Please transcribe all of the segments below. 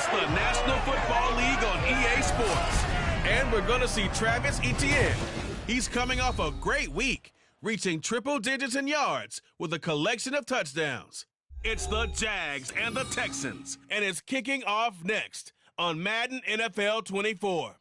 It's the National Football League on EA Sports. And we're going to see Travis Etienne. He's coming off a great week, reaching triple digits in yards with a collection of touchdowns. It's the Jags and the Texans, and it's kicking off next on Madden NFL 24.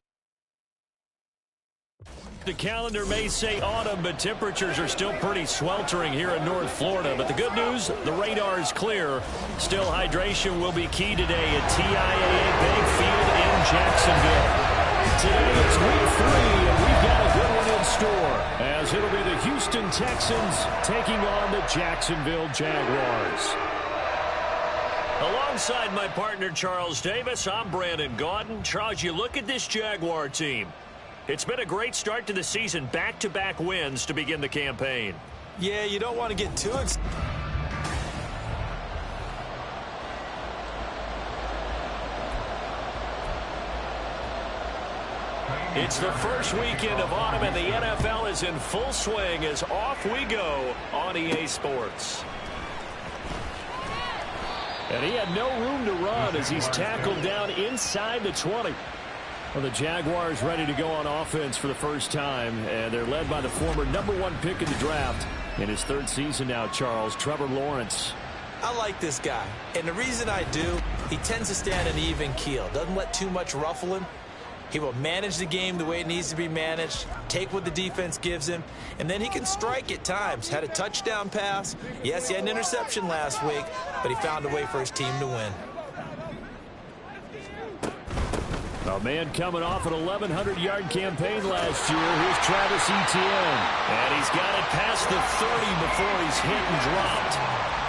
The calendar may say autumn, but temperatures are still pretty sweltering here in North Florida. But the good news, the radar is clear. Still, hydration will be key today at TIAA Bank Field in Jacksonville. Today is week 3, and we've got a good one in store, as it'll be the Houston Texans taking on the Jacksonville Jaguars. Alongside my partner, Charles Davis, I'm Brandon Gaudin. Charles, you look at this Jaguar team. It's been a great start to the season, back-to-back wins to begin the campaign. Yeah, you don't want to get too excited. It's the first weekend of autumn, and the NFL is in full swing as off we go on EA Sports. And he had no room to run as he's tackled down inside the 20. Well, the Jaguars ready to go on offense for the first time, and they're led by the former #1 pick in the draft in his 3rd season now, Charles, Trevor Lawrence. I like this guy, and the reason I do, he tends to stay on an even keel, doesn't let too much ruffle him. He will manage the game the way it needs to be managed, take what the defense gives him, and then he can strike at times. Had a touchdown pass. Yes, he had an interception last week, but he found a way for his team to win. A man coming off an 1,100-yard campaign last year. Here's Travis Etienne. And he's got it past the 30 before he's hit and dropped.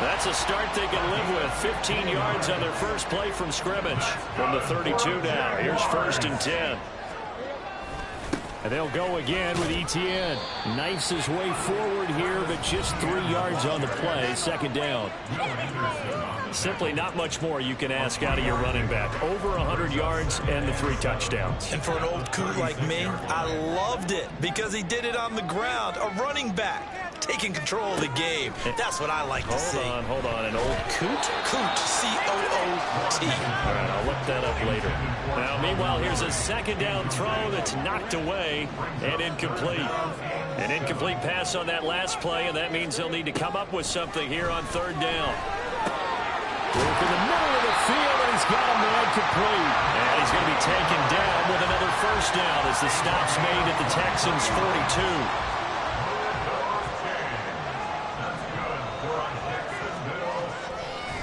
That's a start they can live with. 15 yards on their first play from scrimmage. From the 32 now. Here's 1st and 10. And they'll go again with Etienne. Knifes his way forward here, but just 3 yards on the play. 2nd down. Simply not much more you can ask out of your running back. Over 100 yards and the 3 touchdowns. And for an old coot like me, I loved it because he did it on the ground. A running back taking control of the game. That's what I like to see. Hold on. An old coot? Coot, C-O-O-T. All right, I'll look that up later. Now, meanwhile, here's a 2nd down throw that's knocked away and incomplete. An incomplete pass on that last play, and that means they'll need to come up with something here on 3rd down. Work in the middle of the field, and he's got a man complete. And he's going to be taken down with another 1st down as the stop's made at the Texans' 42.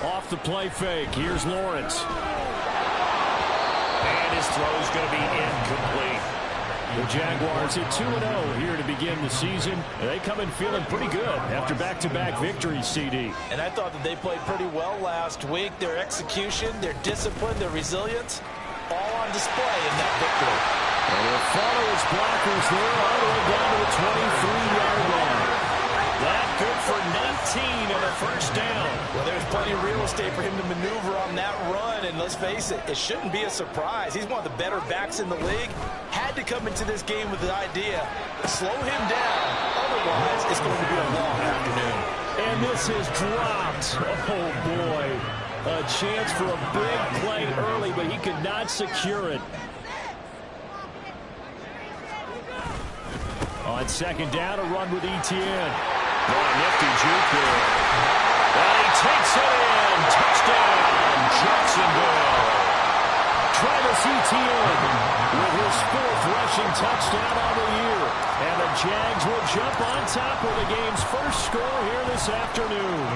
Off the play fake, here's Lawrence. And his throw's going to be incomplete. The Jaguars at 2-0 here to begin the season. They come in feeling pretty good after back-to-back victories, CD. And I thought that they played pretty well last week. Their execution, their discipline, their resilience, all on display in that victory. And they'll follow his blockers there all the way down to the 23-yard line. That good for 19 and a 1st down. Well, there's plenty of real estate for him to maneuver on that run, and let's face it, it shouldn't be a surprise. He's one of the better backs in the league. Had to come into this game with the idea, slow him down, otherwise it's going to be a long afternoon. And this is dropped. Oh, boy. A chance for a big play early, but he could not secure it. On 2nd down, a run with Etienne. Oh, nifty juke there. And he takes it in. Touchdown, Jacksonville. Travis Etienne with his 4th rushing touchdown on the year. And the Jags will jump on top of the game's first score here this afternoon.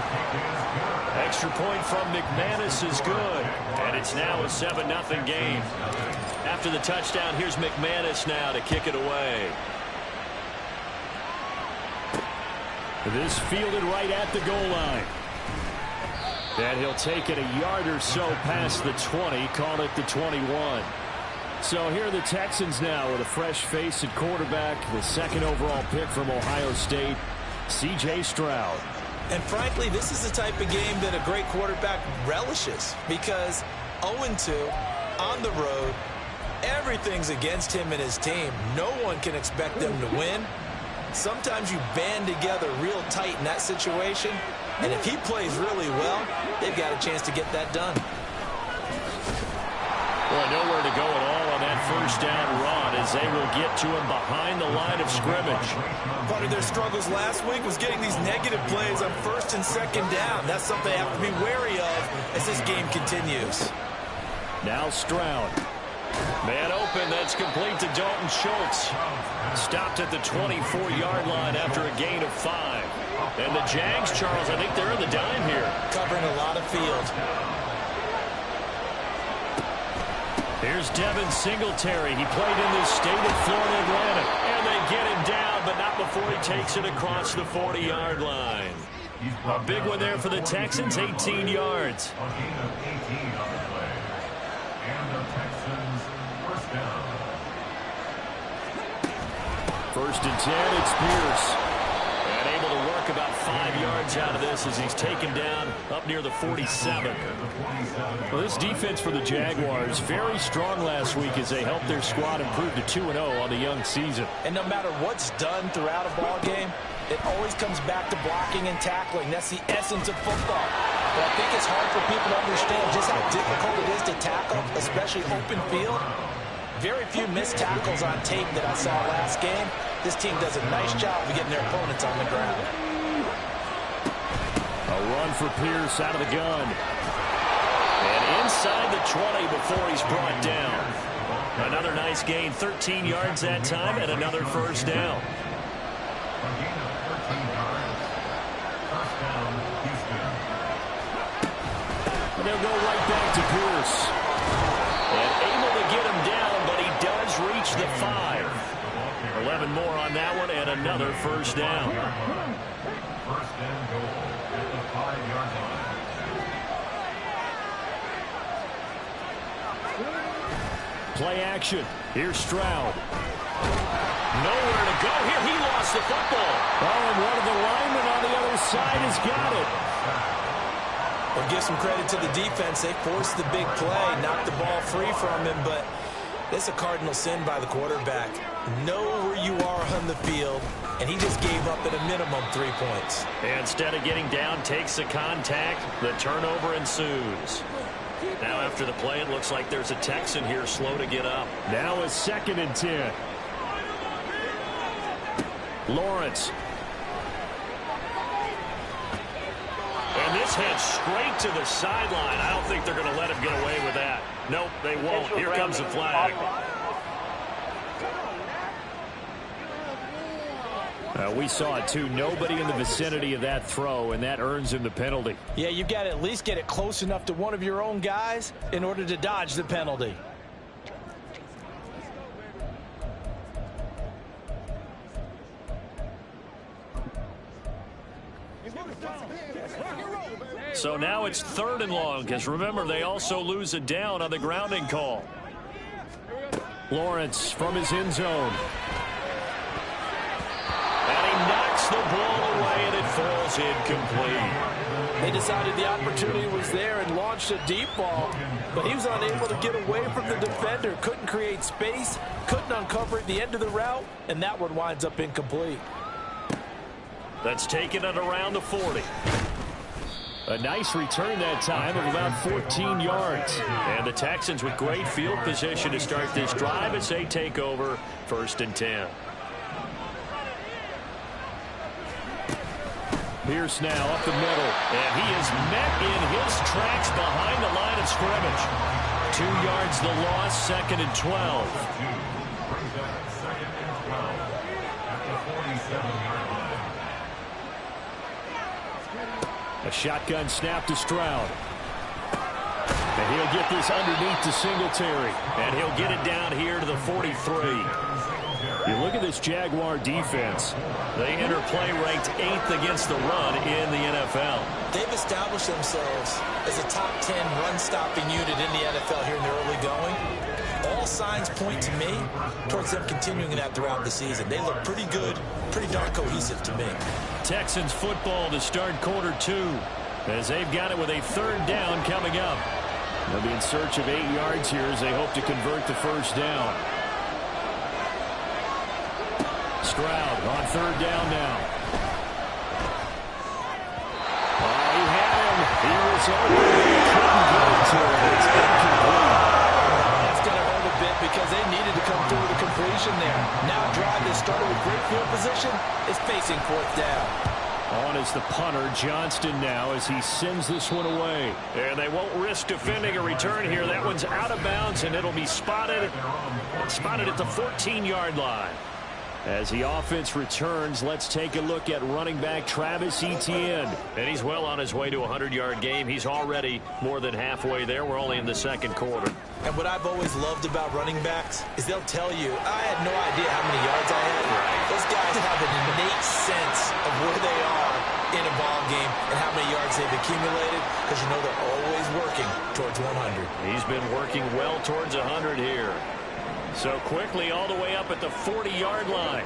Extra point from McManus is good. And it's now a 7-0 game. After the touchdown, here's McManus now to kick it away. This fielded right at the goal line. And he'll take it a yard or so past the 20, call it the 21. So here are the Texans now with a fresh face at quarterback, the 2nd overall pick from Ohio State, C.J. Stroud. And frankly, this is the type of game that a great quarterback relishes because 0-2 on the road, everything's against him and his team. No one can expect them to win. Sometimes you band together real tight in that situation, and if he plays really well, they've got a chance to get that done. Boy, nowhere to go at all on that first down run as they will get to him behind the line of scrimmage. Part of their struggles last week was getting these negative plays on first and second down. That's something they have to be wary of as this game continues. Now Stroud. Man open, that's complete to Dalton Schultz. Stopped at the 24-yard line after a gain of 5. And the Jags, Charles, I think they're in the dime here. Covering a lot of field. Here's Devin Singletary. He played in this state of Florida Atlantic. And they get him down, but not before he takes it across the 40-yard line. A big one there for the Texans, 18 yards. First and 10, it's Pierce. And able to work about 5 yards out of this as he's taken down up near the 47. Well, this defense for the Jaguars, very strong last week as they helped their squad improve to 2-0 on the young season. And no matter what's done throughout a ball game, it always comes back to blocking and tackling. That's the essence of football. But I think it's hard for people to understand just how difficult it is to tackle, especially open field. Very few missed tackles on tape that I saw last game. This team does a nice job of getting their opponents on the ground. A run for Pierce out of the gun. And inside the 20 before he's brought down. Another nice gain, 13 yards that time, and another first down. And they'll go right back to Pierce. And able to get him down, but he does reach the 5. 11 more on that one, and another first down. First and goal at the 5-yard line. Play action. Here's Stroud. Nowhere to go here. He lost the football. Oh, and one of the linemen on the other side has got it. Well, give some credit to the defense. They forced the big play, knocked the ball free from him, but it's a cardinal sin by the quarterback. Know where you are on the field, and he just gave up at a minimum 3 points. And instead of getting down, takes the contact. The turnover ensues. Now after the play, it looks like there's a Texan here slow to get up. Now a 2nd and 10. Lawrence. And this heads straight to the sideline. I don't think they're going to let him get away with that. Nope, they won't. Here comes the flag. We saw it, too. Nobody in the vicinity of that throw, and that earns him the penalty. Yeah, you've got to at least get it close enough to one of your own guys in order to dodge the penalty. So now it's 3rd and long, because remember, they also lose a down on the grounding call. Lawrence from his end zone. And he knocks the ball away, and it falls incomplete. They decided the opportunity was there and launched a deep ball, but he was unable to get away from the defender. Couldn't create space, couldn't uncover at the end of the route, and that one winds up incomplete. That's taken it around the 40. A nice return that time of about 14 yards. And the Texans with great field position to start this drive as they take over 1st and 10. Pierce now up the middle. And he is met in his tracks behind the line of scrimmage. 2 yards the loss, 2nd and 12. Brings up 2nd and 12 at the 47-yard line. A shotgun snap to Stroud. And he'll get this underneath to Singletary. And he'll get it down here to the 43. You look at this Jaguar defense. They enter play ranked 8th against the run in the NFL. They've established themselves as a top 10 run-stopping unit in the NFL here in the early going. All signs point to me towards them continuing that throughout the season. They look pretty good, pretty darn cohesive to me. Texans football to start quarter 2 as they've got it with a 3rd down coming up. They'll be in search of 8 yards here as they hope to convert the first down. Stroud on 3rd down now. Oh, he had him. He was open. He couldn't get it to him. It's incomplete. on is the punter, Johnston, now as he sends this one away. And they won't risk defending a return here. That one's out of bounds, and it'll be spotted at the 14-yard line. As the offense returns, let's take a look at running back Travis Etienne. And he's well on his way to a 100-yard game. He's already more than halfway there. We're only in the second quarter. And what I've always loved about running backs is they'll tell you, I had no idea how many yards I had. Those guys have an innate sense of where they are in a ball game and how many yards they've accumulated, because you know they're always working towards 100. He's been working well towards 100 here. So quickly all the way up at the 40-yard line.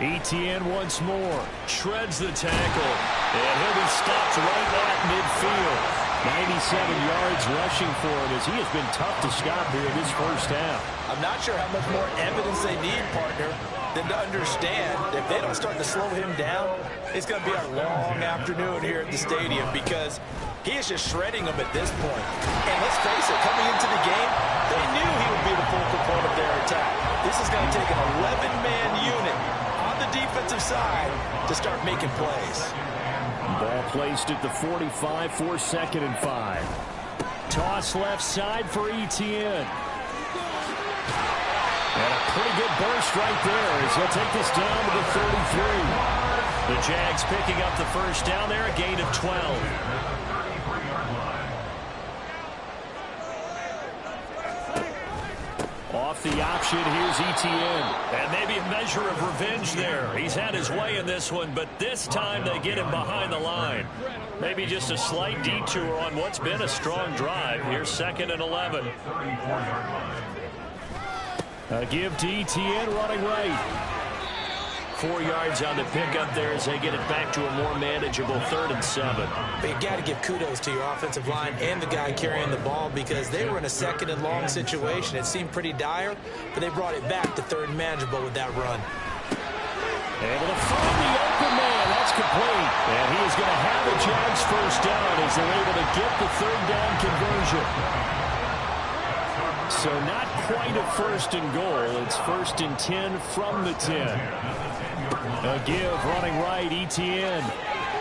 Etienne once more shreds the tackle, and he'll be stopped right at midfield. 97 yards rushing for him, as he has been tough to stop here in this first half. I'm not sure how much more evidence they need, partner, than to understand that if they don't start to slow him down, it's going to be a long afternoon here at the stadium, because he is just shredding them at this point. And let's face it, coming into the game, they knew he would be the focal point of their attack. This is going to take an 11-man unit on the defensive side to start making plays. Ball placed at the 45 for 2nd and 5. Toss left side for Etienne. And a pretty good burst right there as he'll take this down to the 33. The Jags picking up the first down there, a gain of 12. Off the option, here's Etienne. And maybe a measure of revenge there. He's had his way in this one, but this time they get him behind the line. Maybe just a slight detour on what's been a strong drive. Here's 2nd and 11. A give to Etienne running right. 4 yards on the pickup there as they get it back to a more manageable 3rd and 7. But you got to give kudos to your offensive line and the guy carrying the ball, because they were in a 2nd and long situation. It seemed pretty dire, but they brought it back to 3rd and manageable with that run. Able to find the open man. That's complete. And he is going to have the Jags first down as they're able to get the 3rd down conversion. So not quite a 1st and goal. It's 1st and 10 from the 10. A give running right, Etienne.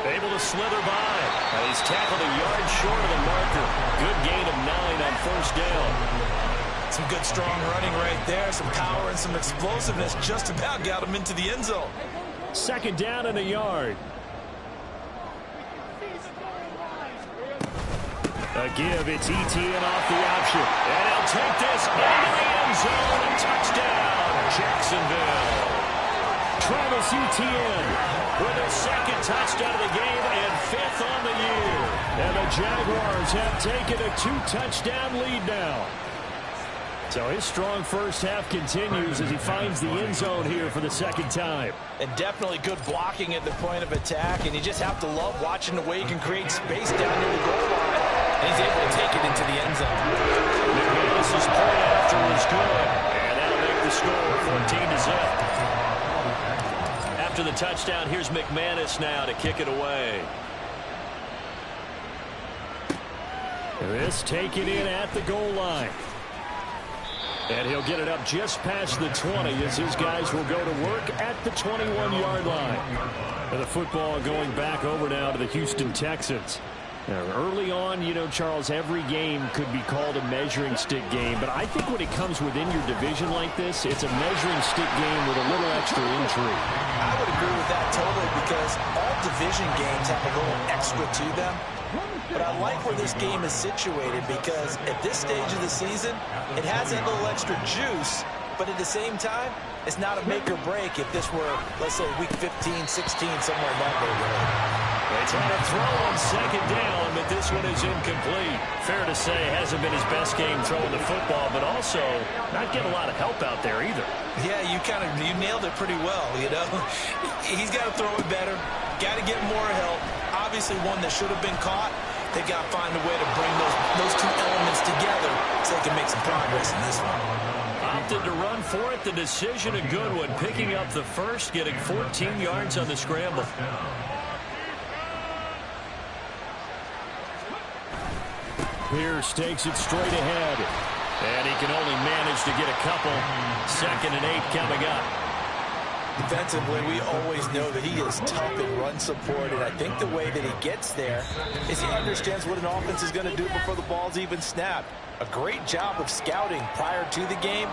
Able to slither by. And he's tackled a yard short of the marker. Good gain of 9 on 1st down. Some good strong running right there. Some power and some explosiveness. Just about got him into the end zone. 2nd down and a yard. A give, it's Etienne off the option. And he'll take this into the end zone and touchdown, Jacksonville. Travis Etienne with a 2nd touchdown of the game and 5th on the year. And the Jaguars have taken a 2-touchdown lead now. So his strong first half continues as he finds the end zone here for the 2nd time. And definitely good blocking at the point of attack, and you just have to love watching the way he can create space down near the goal line, and he's able to take it into the end zone. McManus's point after was good, and that'll make the score 14-0. After the touchdown, here's McManus now to kick it away. This taken in at the goal line. And he'll get it up just past the 20 as his guys will go to work at the 21-yard line. And the football going back over now to the Houston Texans. Now, early on, you know, Charles, every game could be called a measuring stick game. But I think when it comes within your division like this, it's a measuring stick game with a little extra intrigue. I would agree with that totally, because all division games have a little extra to them. But I like where this game is situated, because at this stage of the season, it has that little extra juice, but at the same time, it's not a make or break if this were, let's say, week 15, 16, somewhere in that neighborhood. They try to throw on 2nd down, but this one is incomplete. Fair to say, hasn't been his best game throwing the football, but also not getting a lot of help out there either. Yeah, you nailed it pretty well, you know. He's got to throw it better, got to get more help. Obviously one that should have been caught. They got to find a way to bring those two elements together so they can make some progress in this one. Opted to run for it. The decision a good one. Picking up the first, getting 14 yards on the scramble. Pierce takes it straight ahead. And he can only manage to get a couple. 2nd and 8 coming up. Defensively, we always know that he is tough in run support, and I think the way that he gets there is he understands what an offense is going to do before the ball's even snapped. A great job of scouting prior to the game,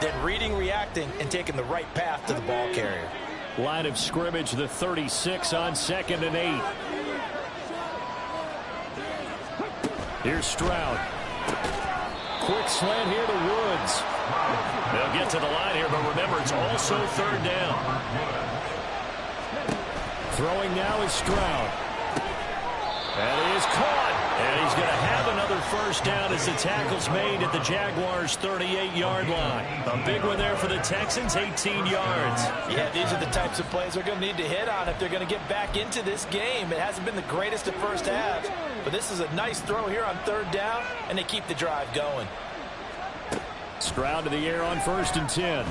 then reading, reacting, and taking the right path to the ball carrier. Line of scrimmage, the 36 on 2nd and 8. Here's Stroud. Quick slant here to Woods. They'll get to the line here, but remember, it's also 3rd down. Throwing now is Stroud. And he is caught. And he's going to have another first down as the tackle's made at the Jaguars' 38-yard line. A big one there for the Texans, 18 yards. Yeah, these are the types of plays they're going to need to hit on if they're going to get back into this game. It hasn't been the greatest of first halves, but this is a nice throw here on 3rd down, and they keep the drive going. Stroud to the air on 1st and 10.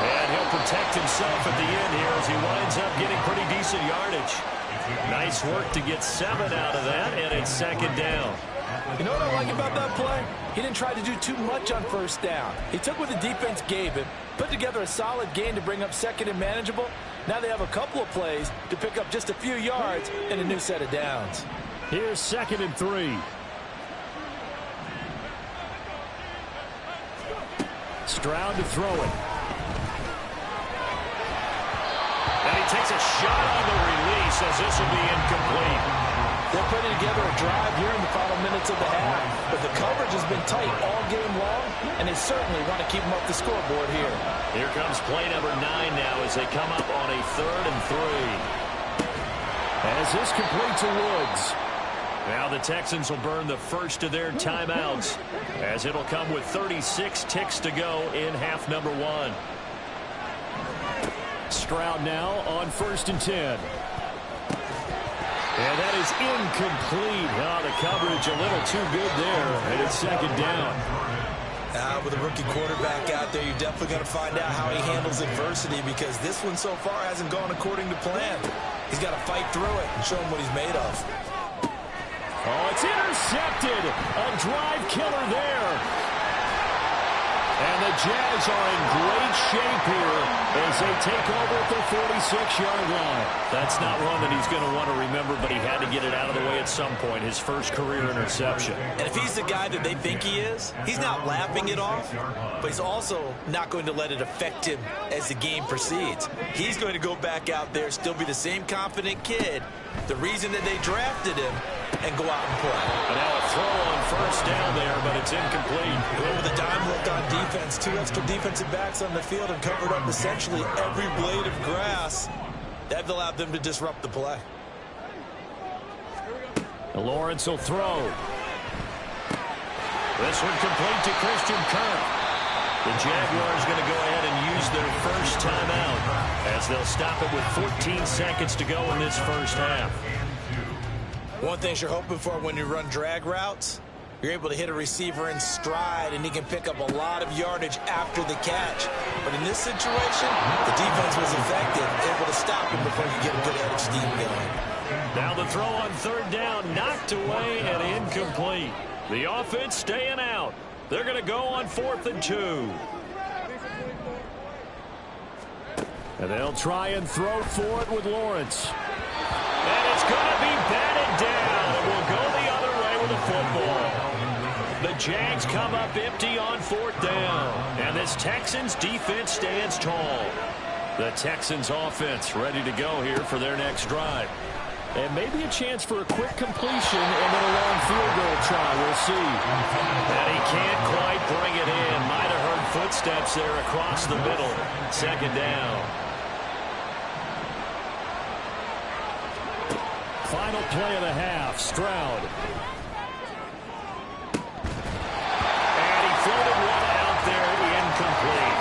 And he'll protect himself at the end here as he winds up getting pretty decent yardage. Nice work to get 7 out of that, and it's 2nd down. You know what I like about that play? He didn't try to do too much on 1st down. He took what the defense gave him, put together a solid gain to bring up 2nd and manageable. Now they have a couple of plays to pick up just a few yards and a new set of downs. Here's 2nd and 3. Stroud to throw it. And he takes a shot on the release as this will be incomplete. They're putting together a drive here in the final minutes of the half, but the coverage has been tight all game long, and they certainly want to keep them up the scoreboard here. Here comes play number 9 now as they come up on a 3rd and 3. As this complete to Woods. Now the Texans will burn the first of their timeouts as it'll come with 36 ticks to go in half number 1. Stroud now on 1st and 10. And that is incomplete. Oh, the coverage a little too good there, and it's 2nd down. With a rookie quarterback out there, you're definitely going to find out how he handles adversity because this one so far hasn't gone according to plan. He's got to fight through it and show him what he's made of. Oh, it's intercepted. A drive killer there. And the Jags are in great shape here as they take over at the 46-yard line. That's not one that he's going to want to remember, but he had to get it out of the way at some point, his first career interception. And if he's the guy that they think he is, he's not laughing it off, but he's also not going to let it affect him as the game proceeds. He's going to go back out there, still be the same confident kid, the reason that they drafted him, and go out and play. And now a throw on 1st down there, but it's incomplete. With a dime look on defense, 2 extra defensive backs on the field and covered up essentially every blade of grass. That allowed them to disrupt the play. Lawrence will throw. This one complete to Christian Kirk. The Jaguars going to go ahead and use their first timeout as they'll stop it with 14 seconds to go in this first half. One thing you're hoping for when you run drag routes, you're able to hit a receiver in stride, and he can pick up a lot of yardage after the catch. But in this situation, the defense was effective, able to stop him before you get a good head of steam going. Now the throw on 3rd down, knocked away and incomplete. The offense staying out. They're going to go on 4th and 2. And they'll try and throw for it with Lawrence. And it's going to be batted down. It will go the other way with the football. The Jags come up empty on 4th down. And this Texans defense stands tall. The Texans offense ready to go here for their next drive. And maybe a chance for a quick completion and then a long field goal try. We'll see. And he can't quite bring it in. Might have heard footsteps there across the middle. 2nd down. Final play of the half, Stroud. And he floated one out there, incomplete.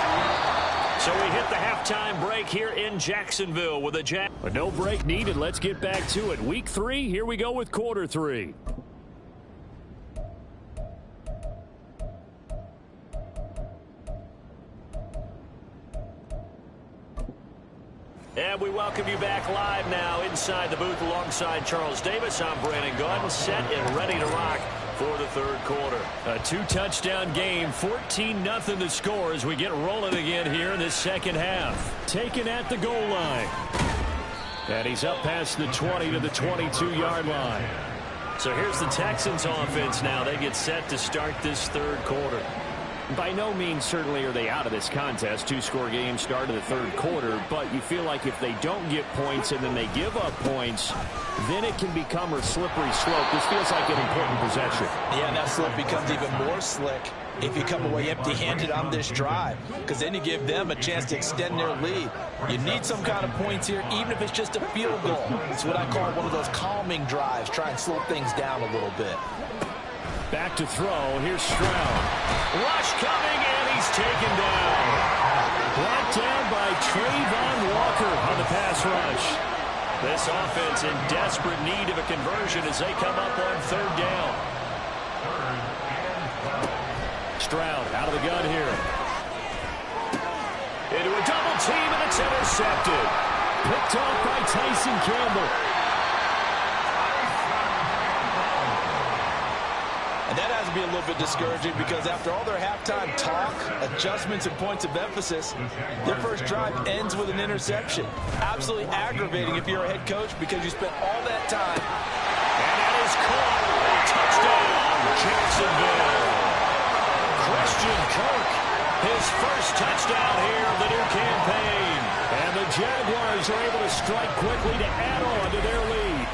So we hit the halftime break here in Jacksonville with a Jack. But no break needed. Let's get back to it. Week 3, here we go with quarter 3. And we welcome you back live now inside the booth alongside Charles Davis. I'm Brandon Gaudin, set and ready to rock for the third quarter. A 2-touchdown game, 14-0 the score as we get rolling again here in this second half. Taken at the goal line. And he's up past the 20 to the 22-yard line. So here's the Texans offense now. They get set to start this third quarter. By no means certainly are they out of this contest. 2-score game start of the third quarter, but you feel like if they don't get points and then they give up points, then it can become a slippery slope. This feels like an important possession. Yeah, and that slope becomes even more slick if you come away empty-handed on this drive, because then you give them a chance to extend their lead. You need some kind of points here, even if it's just a field goal. It's what I call one of those calming drives. Try and slow things down a little bit. Back to throw. Here's Stroud. Rush coming, and he's taken down. Brought down by Trayvon Walker on the pass rush. This offense in desperate need of a conversion as they come up on third down. Stroud out of the gun here. Into a double team, and it's intercepted. Picked off by Tyson Campbell. And that has to be a little bit discouraging because after all their halftime talk, adjustments, and points of emphasis, their first drive ends with an interception. Absolutely aggravating if you're a head coach because you spent all that time. And that is caught. Touchdown, Jacksonville. Christian Kirk, his first touchdown here of the new campaign. And the Jaguars are able to strike quickly to add on to their lead.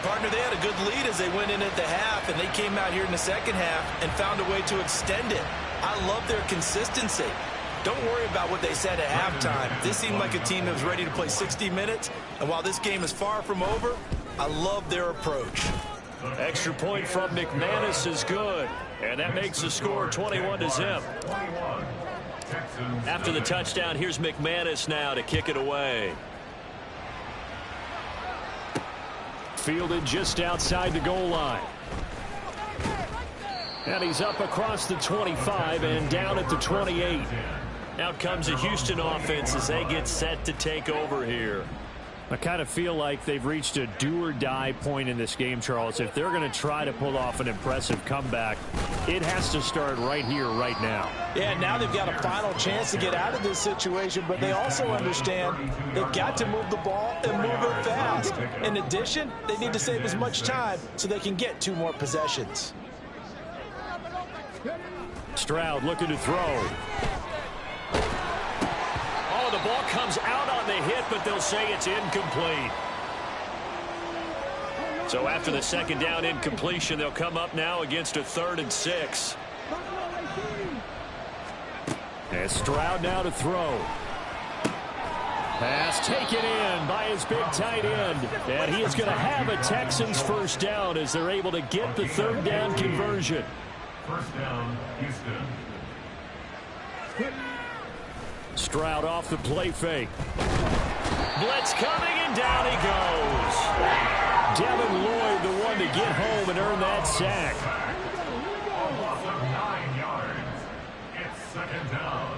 Partner, they had a good lead as they went in at the half, and they came out here in the second half and found a way to extend it. I love their consistency. Don't worry about what they said at halftime. This seemed like a team that was ready to play 60 minutes, and while this game is far from over, I love their approach. Extra point from McManus is good, and that makes the score 21-0. After the touchdown, here's McManus now to kick it away. Fielded just outside the goal line. And he's up across the 25 and down at the 28. Out comes the Houston offense as they get set to take over here. I kind of feel like they've reached a do-or-die point in this game, Charles. If they're going to try to pull off an impressive comeback, it has to start right here, right now. Yeah, now they've got a final chance to get out of this situation, but they also understand they've got to move the ball and move it fast. In addition, they need to save as much time so they can get 2 more possessions. Stroud looking to throw. Oh, the ball comes out on the hit, but they'll say it's incomplete. So after the second down incompletion, they'll come up now against a 3rd and 6. And Stroud now to throw. Pass taken in by his big tight end. And he is going to have a Texans first down as they're able to get the 3rd down conversion. First down, Houston. Stroud off the play fake. Blitz coming, and down he goes. Devin Lloyd, the one to get home and earn that sack. A loss of 9 yards. It's second down.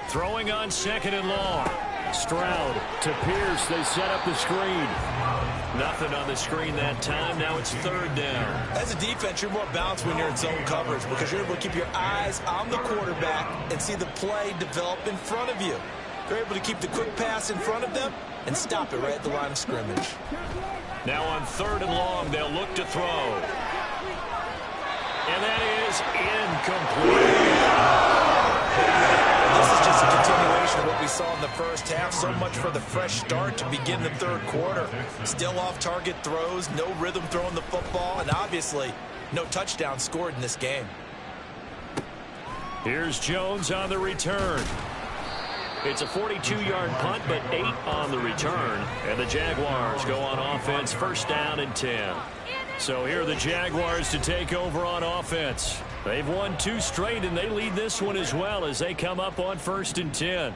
Throwing on 2nd and long. Stroud to Pierce. They set up the screen. Nothing on the screen that time. Now it's 3rd down. As a defense, you're more balanced when you're in zone coverage because you're able to keep your eyes on the quarterback and see the play develop in front of you. You're able to keep the quick pass in front of them and stop it right at the line of scrimmage. Now on 3rd and long, they'll look to throw. And that is incomplete. This is just a continuation of what we saw in the first half. So much for the fresh start to begin the 3rd quarter. Still off-target throws, no rhythm throwing the football, and obviously no touchdown scored in this game. Here's Jones on the return. It's a 42-yard punt, but 8 on the return. And the Jaguars go on offense, 1st down and 10. So here are the Jaguars to take over on offense. They've won 2 straight, and they lead this one as well as they come up on 1st and 10.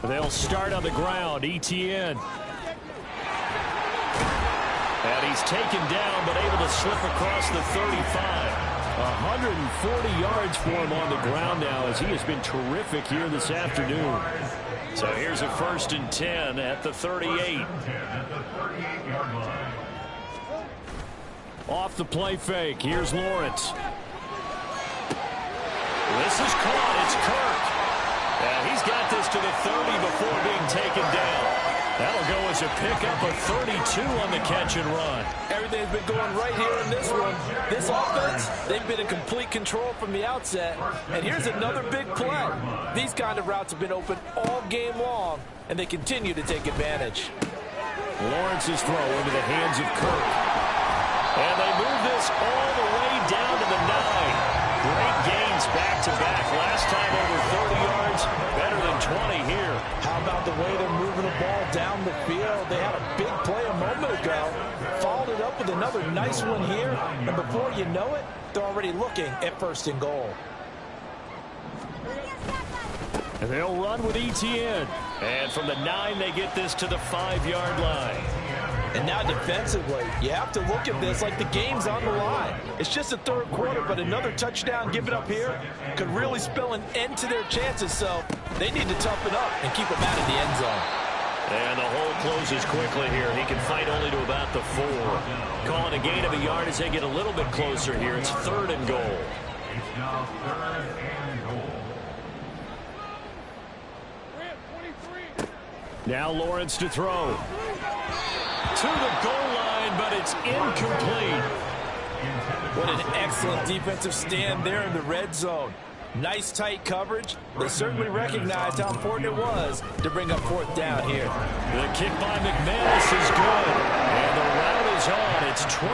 They'll start on the ground. Etienne. And he's taken down, but able to slip across the 35. 140 yards for him on the ground now, as he has been terrific here this afternoon. So here's a 1st and 10 at the 38. Off the play fake. Here's Lawrence. This is caught. It's Kirk. And he's got this to the 30 before being taken down. That'll go as a pickup of 32 on the catch and run. Everything's been going right here in this one. This offense, they've been in complete control from the outset. And here's another big play. These kind of routes have been open all game long, and they continue to take advantage. Lawrence's throw into the hands of Kirk. And they move this all the way down to the 9. Great gains back-to-back. Last time over 30 yards, better than 20 here. How about the way they're moving the ball down the field? They had a big play a moment ago, followed it up with another nice one here, and before you know it, they're already looking at 1st and goal. And they'll run with ETN. And from the 9, they get this to the 5-yard line. And now defensively, you have to look at this like the game's on the line. It's just the 3rd quarter, but another touchdown given up here could really spell an end to their chances. So they need to toughen up and keep them out of the end zone. And the hole closes quickly here. He can fight only to about the 4. Calling a gain of a yard as they get a little bit closer here. It's 3rd and goal. It's now 3rd and goal. Now Lawrence to throw. To the goal line, but it's incomplete. What an excellent defensive stand there in the red zone. Nice tight coverage. They certainly recognized how important it was to bring up 4th down here. The kick by McManus is good. And the route is on. It's 24-0.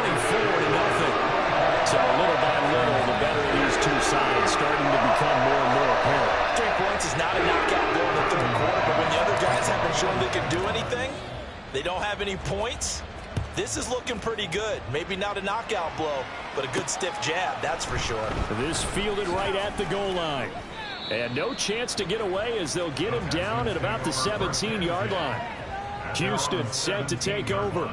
So little by little, the better of these two sides starting to become more and more apparent. 3 points is not a knockout goal in the 3rd quarter, but when the other guys haven't shown they can do anything, they don't have any points. This is looking pretty good. Maybe not a knockout blow, but a good stiff jab, that's for sure. This fielded right at the goal line. And no chance to get away as they'll get him down at about the 17-yard line. Houston set to take over.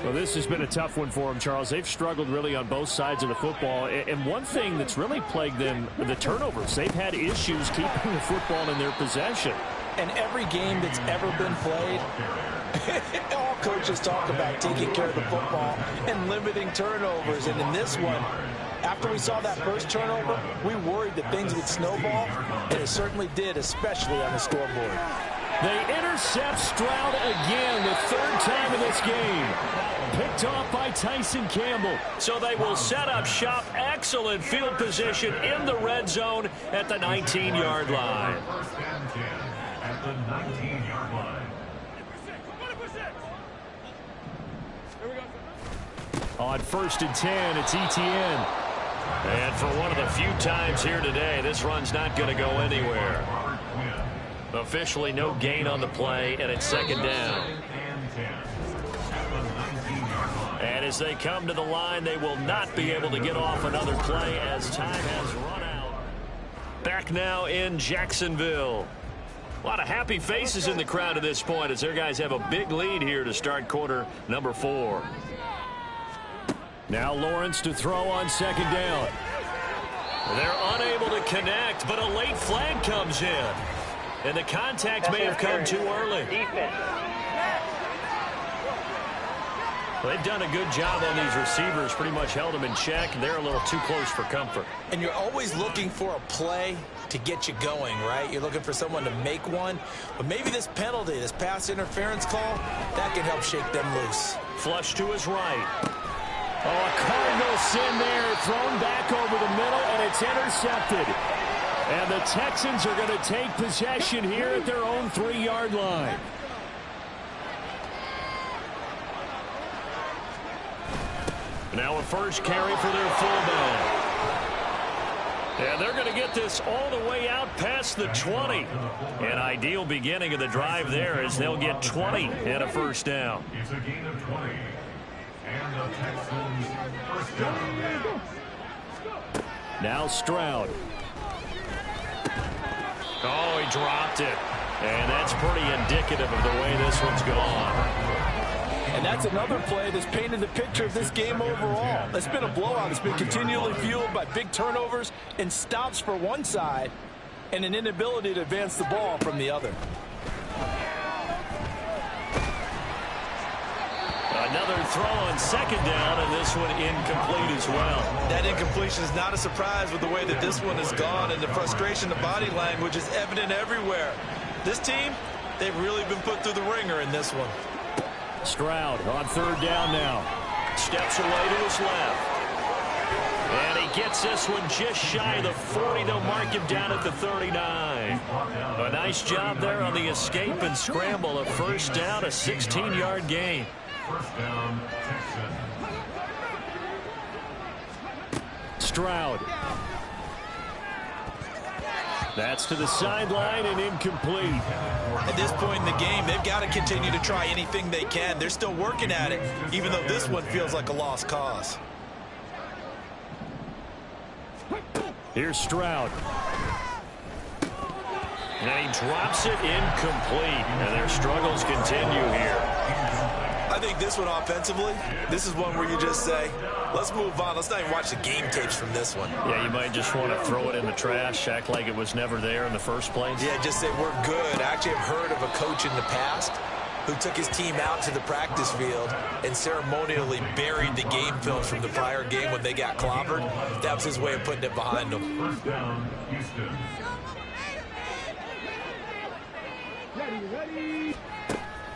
Well, this has been a tough one for them, Charles. They've struggled really on both sides of the football. And one thing that's really plagued them, the turnovers. They've had issues keeping the football in their possession. And every game that's ever been played, all coaches talk about taking care of the football and limiting turnovers. And in this one, after we saw that first turnover, we worried that things would snowball, and it certainly did, especially on the scoreboard. They intercept Stroud again, the 3rd time in this game. Picked off by Tyson Campbell. So they will set up shop. Excellent field position in the red zone at the 19-yard line. 1st and 10 at the 19-yard line. On 1st and 10, it's ETN. And for one of the few times here today, this run's not going to go anywhere. Officially no gain on the play, and it's 2nd down. And as they come to the line, they will not be able to get off another play as time has run out. Back now in Jacksonville. A lot of happy faces in the crowd at this point as their guys have a big lead here to start quarter number 4. Now Lawrence to throw on 2nd down. They're unable to connect, but a late flag comes in. And the contact may have come too early. They've done a good job on these receivers, pretty much held them in check. They're a little too close for comfort. And you're always looking for a play to get you going, right? You're looking for someone to make one. But maybe this penalty, this pass interference call, that can help shake them loose. Flush to his right. Oh, a Cardinal sin there, thrown back over the middle, and it's intercepted. And the Texans are going to take possession here at their own 3-yard line. Now a first carry for their fullback. And they're going to get this all the way out past the 20. An ideal beginning of the drive there as they'll get 20 and a 1st down. It's a gain of 20. And the Texans 1st down. Now Stroud. Oh, he dropped it. And that's pretty indicative of the way this one's gone. And that's another play that's painted the picture of this game overall. It's been a blowout. It's been continually fueled by big turnovers and stops for one side and an inability to advance the ball from the other. Another throw on second down, and this one incomplete as well. That incompletion is not a surprise with the way that this one has gone, and the frustration, the body language is evident everywhere. This team, they've really been put through the ringer in this one. Stroud on third down now. Steps away to his left. And he gets this one just shy of the 40. They'll mark him down at the 39. A nice job there on the escape and scramble. A first down, a 16-yard gain. First down, Texans. Stroud. That's to the sideline and incomplete. At this point in the game, they've got to continue to try anything they can. They're still working at it, even though this one feels like a lost cause. Here's Stroud. And he drops it incomplete. And their struggles continue here. I think this one offensively, this is one where you just say, let's move on. Let's not even watch the game tapes from this one. Yeah, you might just want to throw it in the trash, act like it was never there in the first place. Yeah, just say we're good. I actually have heard of a coach in the past who took his team out to the practice field and ceremonially buried the game film from the prior game when they got clobbered. That was his way of putting it behind them. First down, Houston.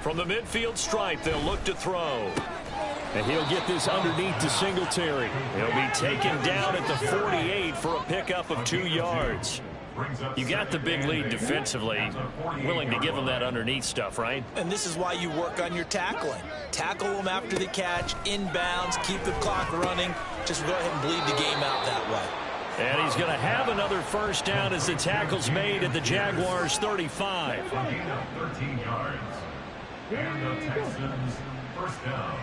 From the midfield stripe, they'll look to throw. And he'll get this underneath to Singletary. He'll be taken down at the 48 for a pickup of 2 yards. You got the big lead defensively, willing to give them that underneath stuff, right? And this is why you work on your tackling. Tackle them after the catch, inbounds, keep the clock running. Just go ahead and bleed the game out that way. And he's going to have another first down as the tackle's made at the Jaguars 35. 13 yards. And the Texans first down.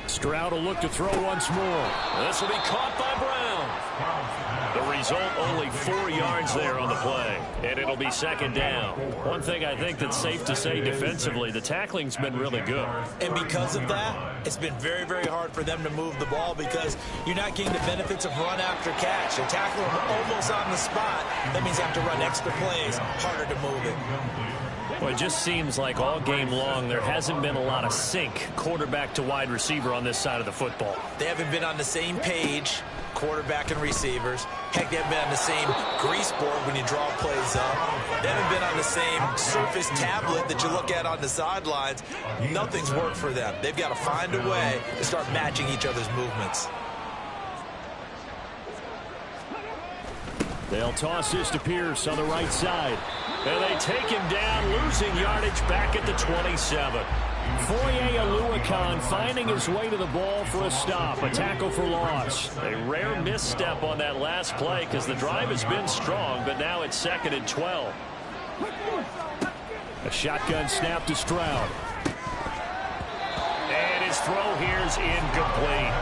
Stroud will look to throw once more. This will be caught by Brown. The result, only 4 yards there on the play. And it'll be second down. One thing I think that's safe to say defensively, the tackling's been really good. And because of that, it's been very, very hard for them to move the ball because you're not getting the benefits of run after catch. They're tackling them almost on the spot. That means you have to run extra plays, harder to move it. Well, it just seems like all game long there hasn't been a lot of sync quarterback to wide receiver on this side of the football. They haven't been on the same page, quarterback and receivers. Heck, they haven't been on the same grease board when you draw plays up. They haven't been on the same surface tablet that you look at on the sidelines. Nothing's worked for them. They've got to find a way to start matching each other's movements. They'll toss this to Pierce on the right side. And they take him down, losing yardage back at the 27. Foye Oluokun finding his way to the ball for a stop, a tackle for loss. A rare misstep on that last play because the drive has been strong, but now it's second and 12. A shotgun snap to Stroud. And his throw here is incomplete.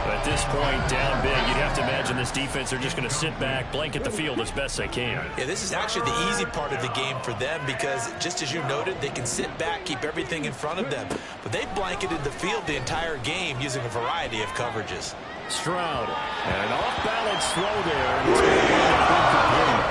At this point, down big, you'd have to imagine this defense are just going to sit back, blanket the field as best they can. Yeah, this is actually the easy part of the game for them because, just as you noted, they can sit back, keep everything in front of them. But they've blanketed the field the entire game using a variety of coverages. Stroud, and an off-balance throw there. And it's going to be incomplete.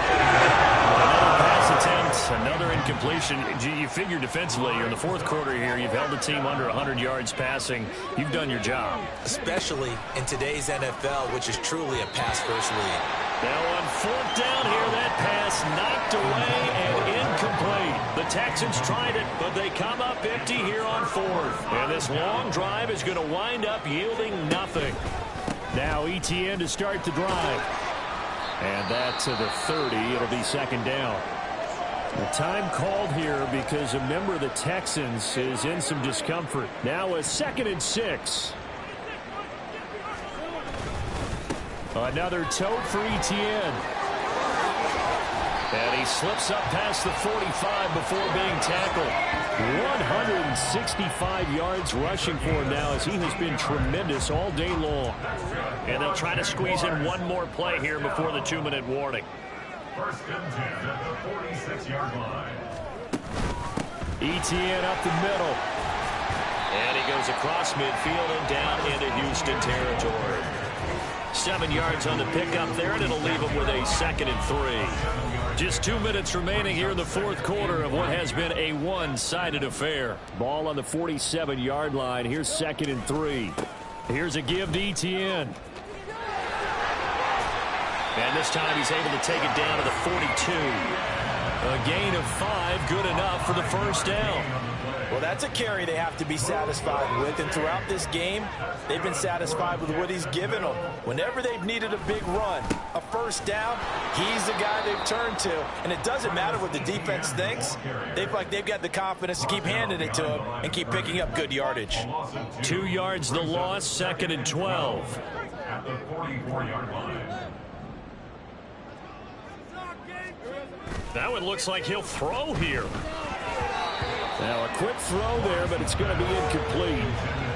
Another pass attempt, another incompletion. You figure defensively, you're in the fourth quarter here, you've held the team under 100 yards passing. You've done your job. Especially in today's NFL, which is truly a pass-first league. Now on fourth down here, that pass knocked away and incomplete. The Texans tried it, but they come up empty here on fourth. And this long drive is going to wind up yielding nothing. Now Etienne to start the drive. And that to the 30. It'll be second down. The time called here because a member of the Texans is in some discomfort. Now a 2nd and 6. Another tote for Etienne. And he slips up past the 45 before being tackled. 165 yards rushing for him now as he has been tremendous all day long. And they'll try to squeeze in one more play here before the 2-minute warning. First and 10 at the 46-yard line. Etienne up the middle. And he goes across midfield and down into Houston territory. 7 yards on the pickup there, and it'll leave him with a 2nd and 3. Just 2 minutes remaining here in the fourth quarter of what has been a one-sided affair. Ball on the 47-yard line. Here's 2nd and 3. Here's a give to Etienne. And this time he's able to take it down to the 42. A gain of 5, good enough for the first down. Well, that's a carry they have to be satisfied with, and throughout this game, they've been satisfied with what he's given them. Whenever they've needed a big run, a first down, he's the guy they've turned to, and it doesn't matter what the defense thinks. They've got the confidence to keep handing it to him and keep picking up good yardage. 2 yards the loss, 2nd and 12. At the 44-yard line. Now it looks like he'll throw here. Now a quick throw there, but it's going to be incomplete.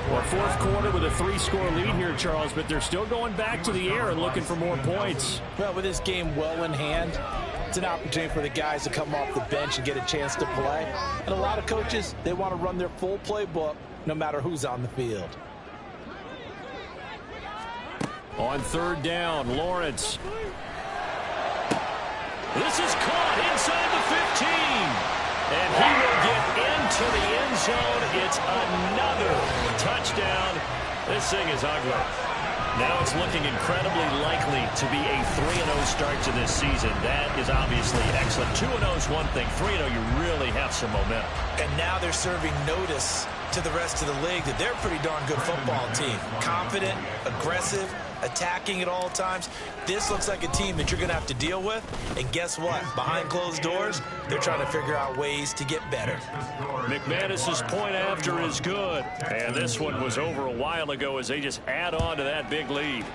Well, fourth quarter with a 3-score lead here, Charles, but they're still going back to the air and looking for more points. Well, with this game well in hand, it's an opportunity for the guys to come off the bench and get a chance to play. And a lot of coaches, they want to run their full playbook no matter who's on the field. On 3rd down, Lawrence. This is caught inside the 15. And he will get into the end zone. It's another touchdown. This thing is ugly. Now it's looking incredibly likely to be a 3-0 start to this season. That is obviously excellent. 2-0 is one thing. 3-0, you really have some momentum. And now they're serving notice to the rest of the league that they're a pretty darn good football team. Confident, aggressive, attacking at all times. This looks like a team that you're going to have to deal with. And guess what? Behind closed doors, they're trying to figure out ways to get better. McManus's point after is good. And this one was over a while ago as they just add on to that big lead.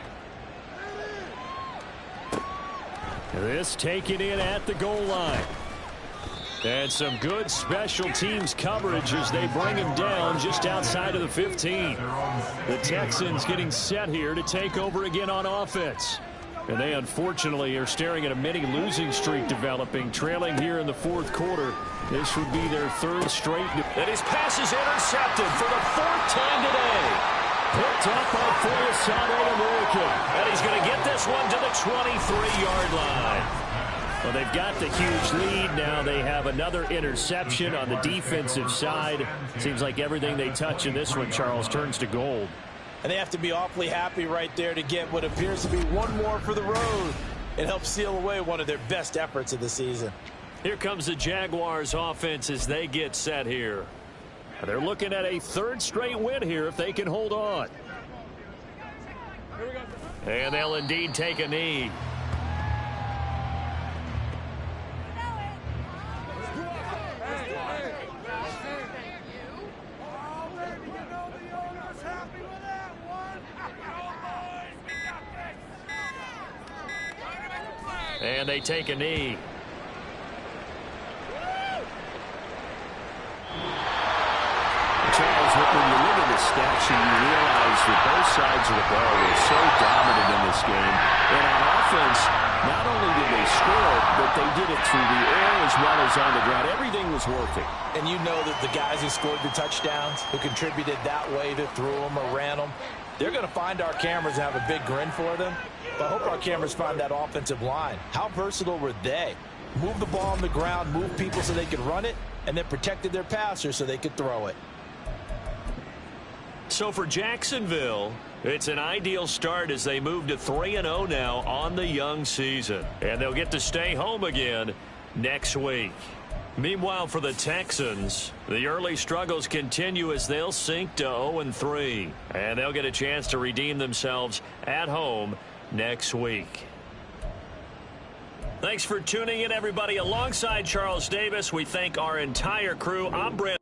This taken in at the goal line. And some good special teams coverage as they bring him down just outside of the 15. The Texans getting set here to take over again on offense. And they unfortunately are staring at a mini losing streak developing, trailing here in the fourth quarter. This would be their 3rd straight. And his pass is intercepted for the 4th time today. Picked up by Foyesade American. And he's going to get this one to the 23-yard line. Well, they've got the huge lead. Now they have another interception on the defensive side. Seems like everything they touch in this one, Charles, turns to gold. And they have to be awfully happy right there to get what appears to be one more for the road. It helps seal away one of their best efforts of the season. Here comes the Jaguars offense as they get set here. They're looking at a 3rd straight win here if they can hold on. And they'll indeed take a knee. And they take a knee. Charles, when you look at the stat sheet, you realize that both sides of the ball were so dominant in this game. And on offense, not only did they score, but they did it through the air as well as on the ground. Everything was working. And you know that the guys who scored the touchdowns, who contributed that way, either threw them or ran them, they're going to find our cameras and have a big grin for them. But I hope our cameras find that offensive line. How versatile were they? Move the ball on the ground, move people so they could run it, and then protected their passers so they could throw it. So for Jacksonville, it's an ideal start as they move to 3-0 now on the young season. And they'll get to stay home again next week. Meanwhile, for the Texans, the early struggles continue as they'll sink to 0-3. And they'll get a chance to redeem themselves at home next week. Thanks for tuning in, everybody. Alongside Charles Davis, we thank our entire crew. I'm Brent.